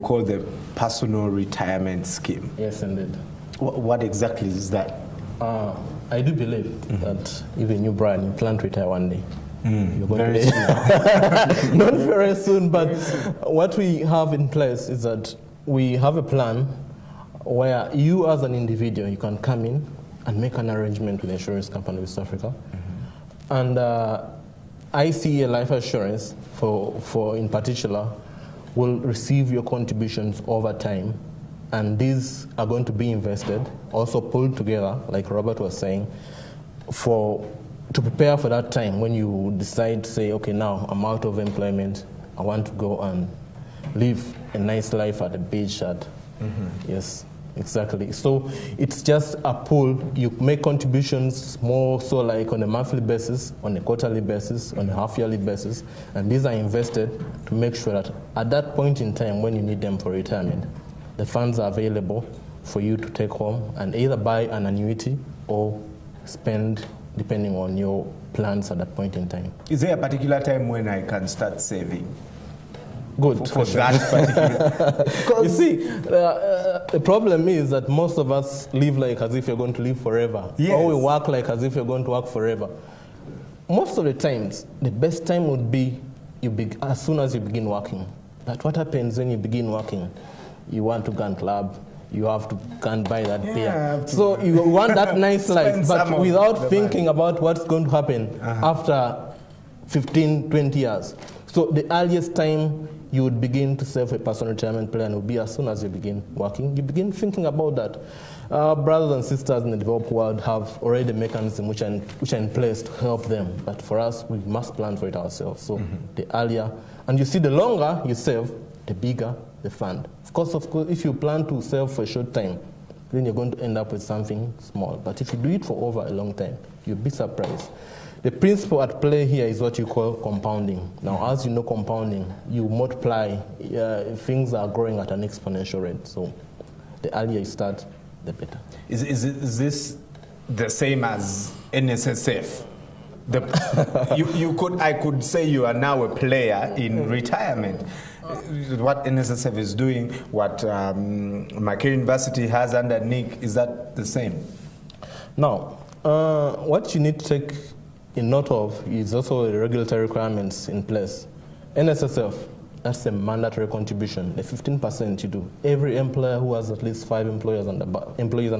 called the personal retirement scheme. Yes, indeed. What exactly is that? I do believe that even you, Brian, you plan to retire one day. You're going Very soon. Not very soon, but what we have in place is that we have a plan where you as an individual, you can come in and make an arrangement with the insurance company of West Africa. And ICA life assurance, for in particular, will receive your contributions over time, and these are going to be invested, also pulled together, like Robert was saying, to prepare for that time when you decide to say, okay, now I'm out of employment, I want to go and live a nice life at the beach. Yes, exactly. So it's just a pool. You make contributions more so like on a monthly basis, on a quarterly basis, on a half-yearly basis, and these are invested to make sure that at that point in time when you need them for retirement, the funds are available for you to take home and either buy an annuity or spend depending on your plans at that point in time. Is there a particular time when I can start saving? Good. For that particular... You see, the problem is that most of us live like as if you're going to live forever. Yes. Or we work like as if you're going to work forever. Most of the times, the best time would be as soon as you begin working. But what happens when you begin working? You want to go and club, you have to go and buy that beer. So you want that nice life, but without thinking about what's going to happen after 15, 20 years. So the earliest time you would begin to save a personal retirement plan would be as soon as you begin working. You begin thinking about that. Brothers and sisters in the developed world have already a mechanism which are in place to help them. But for us, we must plan for it ourselves. So the earlier, and you see the longer you save, the bigger the fund. Of course, if you plan to save for a short time, then you're going to end up with something small. But if you do it for over a long time, you'll be surprised. The principle at play here is what you call compounding. Now, as you know, compounding, you multiply, things are growing at an exponential rate. So the earlier you start, the better. Is this the same as NSSF? I could say you are now a player in retirement. What NSSF is doing, what Makerere University has under NIC, is that the same? Now, what you need to take in note of is also the regulatory requirements in place. NSSF, that's a mandatory contribution, the 15% you do. Every employer who has at least 5 employees and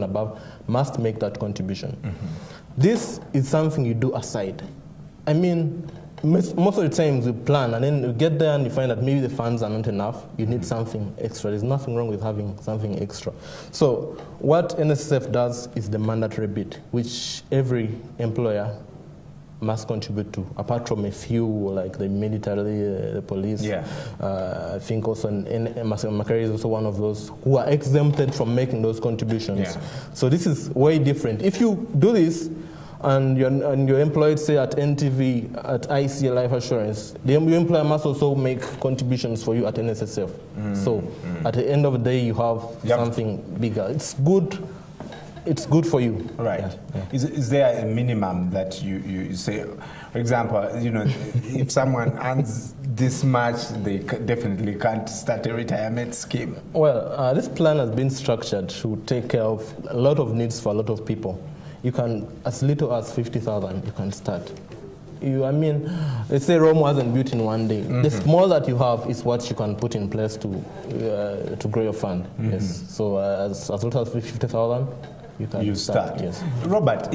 above must make that contribution. This is something you do aside. I mean, most of the times you plan and then you get there and you find that maybe the funds are not enough. You need something extra. There's nothing wrong with having something extra. So what NSSF does is the mandatory bit, which every employer must contribute to, apart from a few like the military, the police. I think also Makerere is also one of those who are exempted from making those contributions. So this is way different. If you do this, and you're employed, say, at NTV, at ICA Life Assurance, the employer must also make contributions for you at NSSF. So at the end of the day, you have something bigger. It's good. It's good for you. Right. Is there a minimum that you say, for example, if someone earns this much, they definitely can't start a retirement scheme? Well, this plan has been structured to take care of a lot of needs for a lot of people. You can, as little as 50,000, you can start. Let's say Rome wasn't built in one day. The small that you have is what you can put in place to grow your fund. Yes. So as little as 50,000, you can start. Yes. Robert,